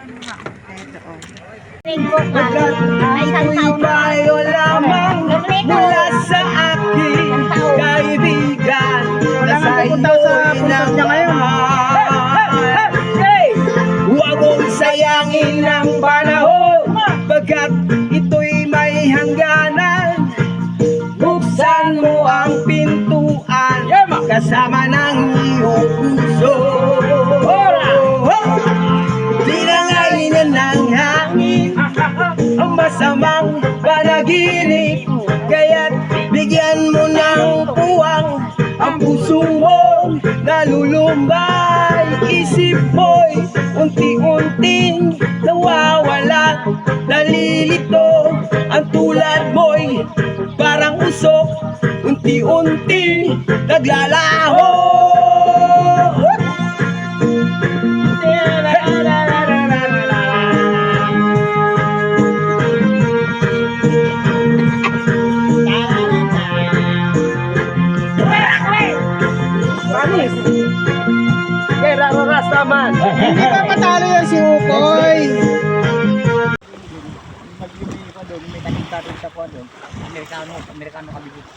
Ito, oh. Facebook na. Isang taon na. Tayo lamang mula sa aking kaibigan. Wala nga pupunta sa concert niya ngayon. Huwag mong sayangin ang panahon, pagkat ito'y may hangganan. Buksan mo ang pintuan, kasama ng iyong puso. Tinangay na ng hangin ang masamang panaginip, kaya't bigyan mo ng puwang ang puso mo nalulumbay. Isip mo'y unti-unting nawawala, nalilito. Ang tulad mo'y parang usok, unti-unti naglalaho. Manis. Kay Raras naman. Hindi pa patalo yan si Ukoy. Magbibigay ko doon, may kanin sa ko doon. Amerikano kami dito.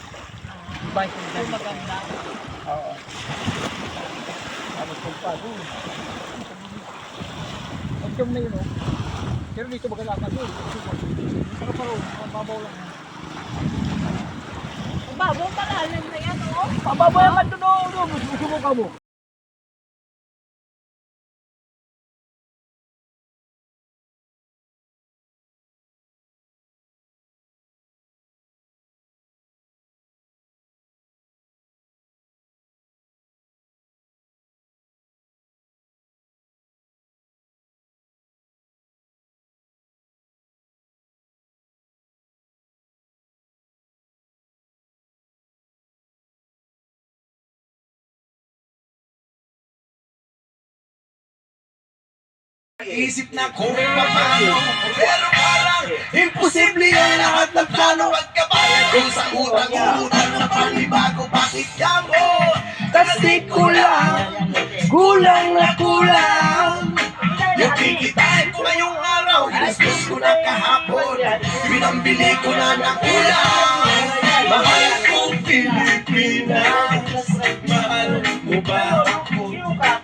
Iba yung maganda. Oo. Tapos kung pa doon. Ang siyong na yun, oh. Pero dito magalakad doon. Saka pa rin, mababaw lang. Mababaw palalim na yan, oh. Mababaw yan doon, oh. Susubukan mo. Isip na kung paano, pero parang imposible ang lahat ng plano. Pagkabalan ko sa utang-utang na panibago, bakit ka mo? Kasi kulang na kulang. Yung kikitain ko ngayong araw, ginastos ko na kahapon, pinambili ko na ng ulam. Mahal kong Pilipinas, mahal mo ba ako?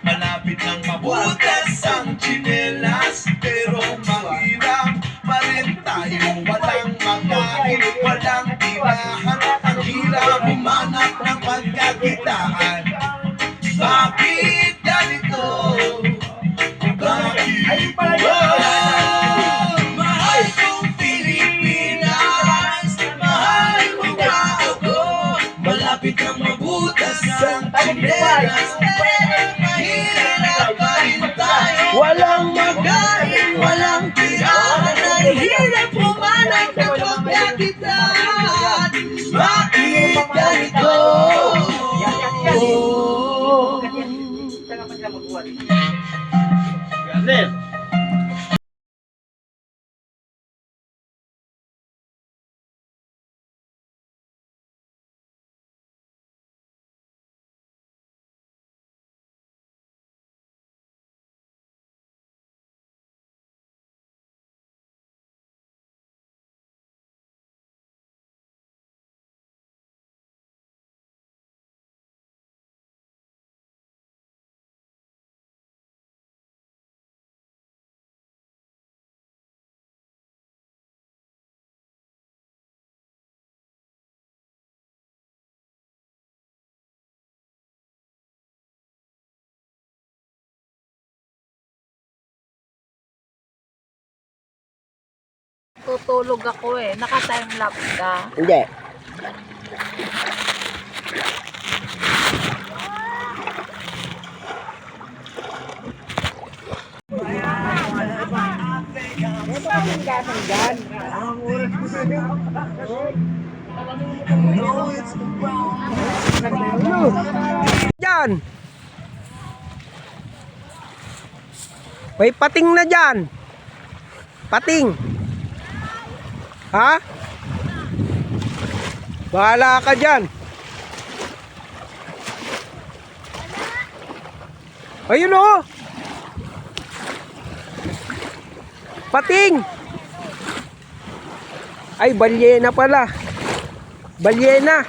Malapit lang mabutas ang tsinelas, pero mahirap pa rin tayo. Walang makain, walang tirahan, ang hirap humanap ng pagkakitaan. Bakit ganito? Bakit ba? Mahal kong Pilipinas, mahal mo ba ako? Malapit lang mabutas ang tsinelas, mahirap pa rin tayo. Walang magain, walang tirahan, ang hirap humanap ng pagkakitaan. Bakit ganito? Tutulog ako eh. Naka-time lapse ka. Hindi. Diyan. May pating na diyan. Pating. Ha? Bahala ka diyan. Ayun oh. Pating! Ay, balyena pala. Balyena.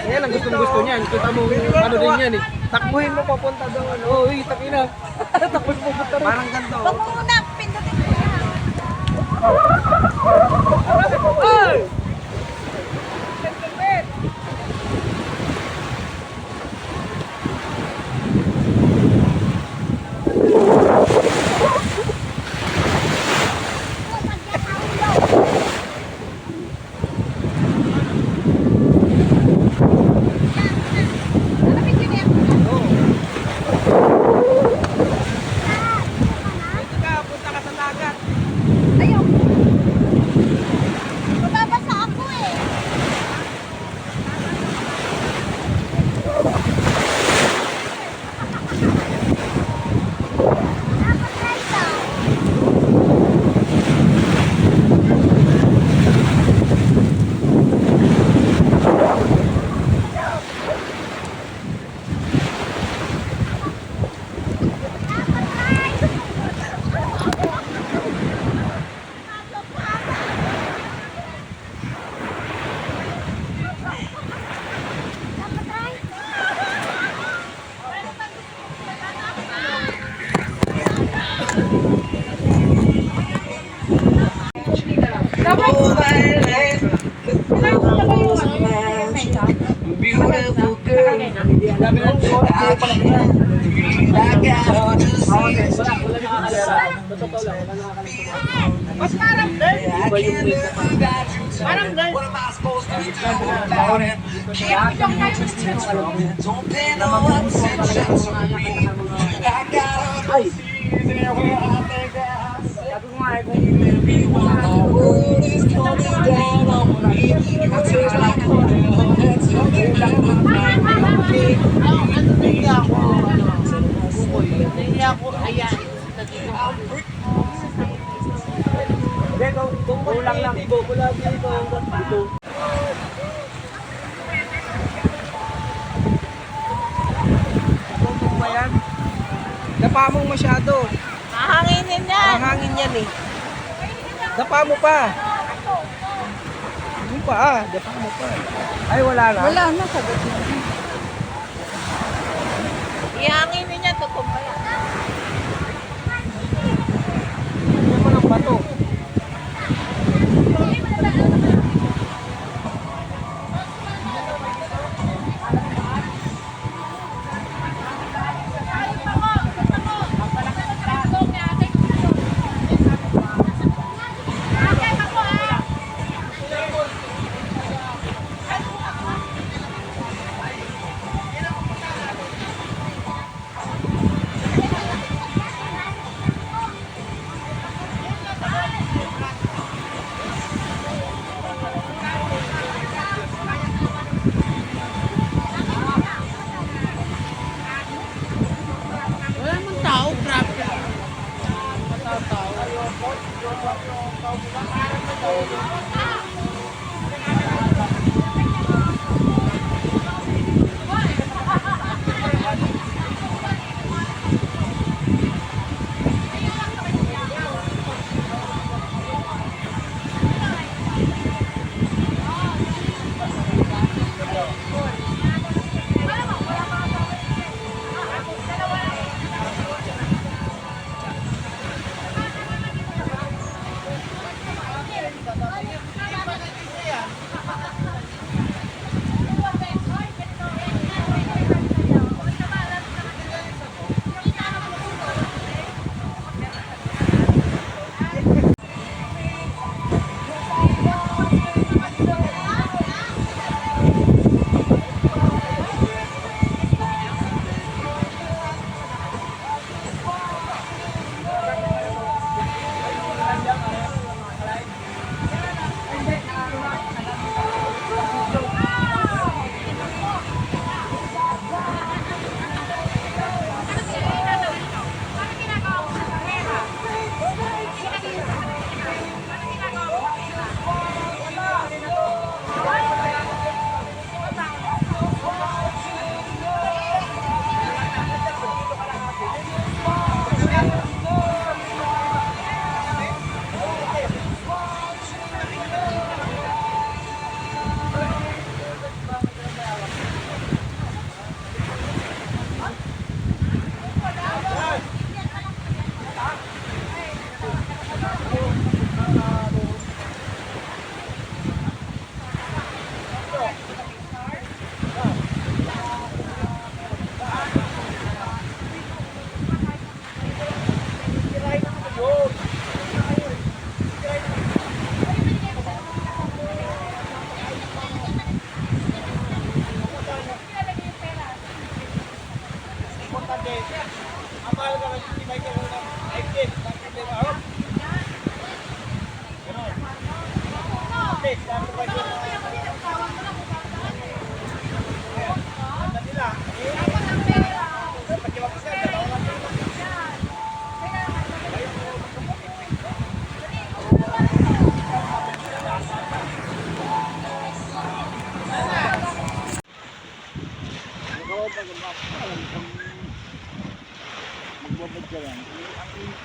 Yan ang gustong-gusto niyan. Kita mo ano din yan eh. Takbuhin mo papunta doon. Oo, takbuhin na. Takbuhin mo papunta rin. Parang ganito. Wag mo muna, pindutin ko yan. Ayaw. Mababasa ako eh. Beautiful girl. Mas parang girl. Parang girl. What am I supposed to do about it? Don't pay no attention to me. I got a feeling where I think that maybe when the world is coming down on me, you taste like honey, that's something like Kulang lang. Ba yan? Dapa mo masyado. Hahanginin yan. Ang hangin yan eh. Dapa mo pa. Hindi pa dapa mo pa. Ay, wala na. Wala na, sagot mo. Ihanginin yan, tutumba yan. Hindi mo ng bato.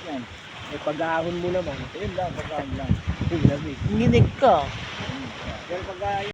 Yan. Eh, pag-ahon mo naman. Yun lang, pagkaan lang. Yung lamig. Nginig ka. Pero pagka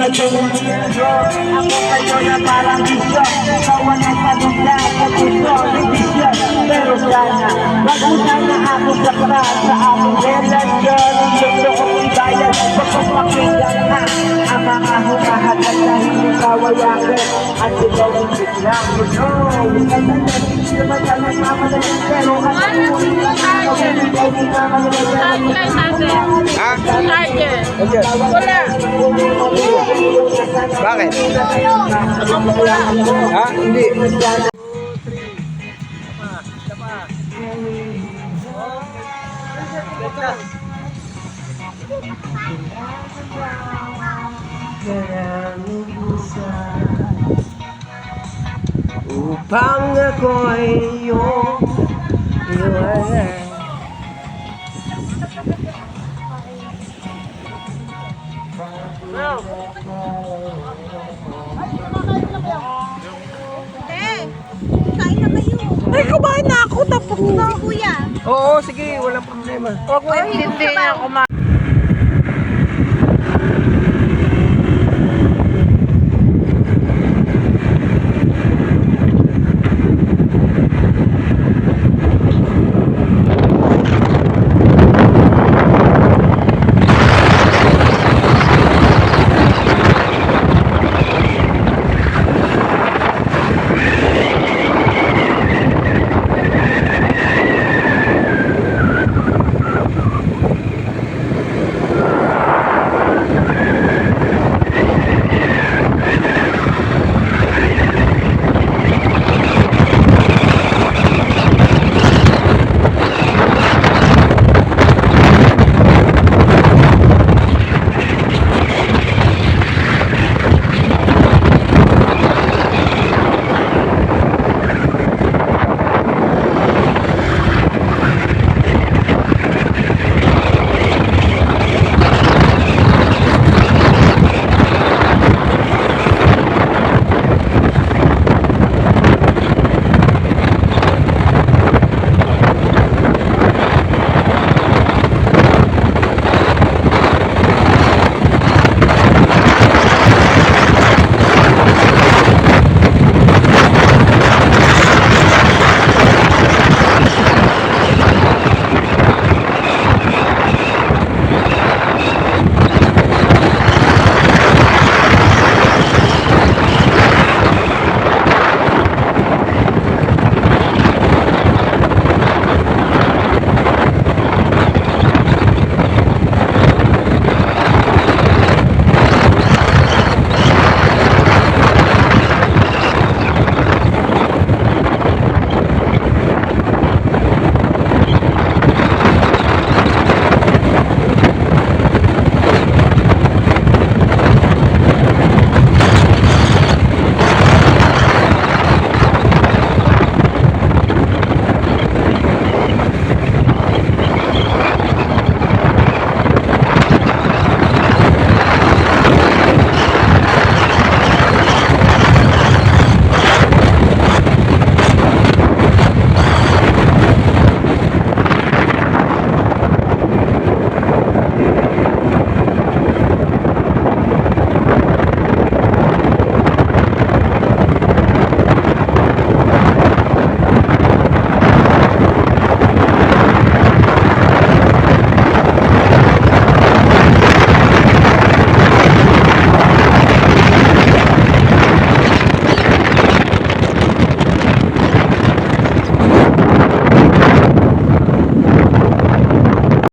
Ako kayo na parang bisyo, ikaw ang nagpaganda sa puso, desisyon. Pero sana, wag mo sana ako sakta sa aming relasyon. Ang gusto kong ibayan, pagpapakinggan na ang mga humahatag na hindi kawayakin. At ikaw ang biglang gusto. Naman ka nagmamadali, pero ang tuloy ka na ikaw di na mamadali. Charger. Wala. Bakit? Ha? Hindi. Upang ako'y iyong iwanan. Ay, kumain na ako. Tapos na. Oo, sige, walang problema. Huwag mo intindihin ako,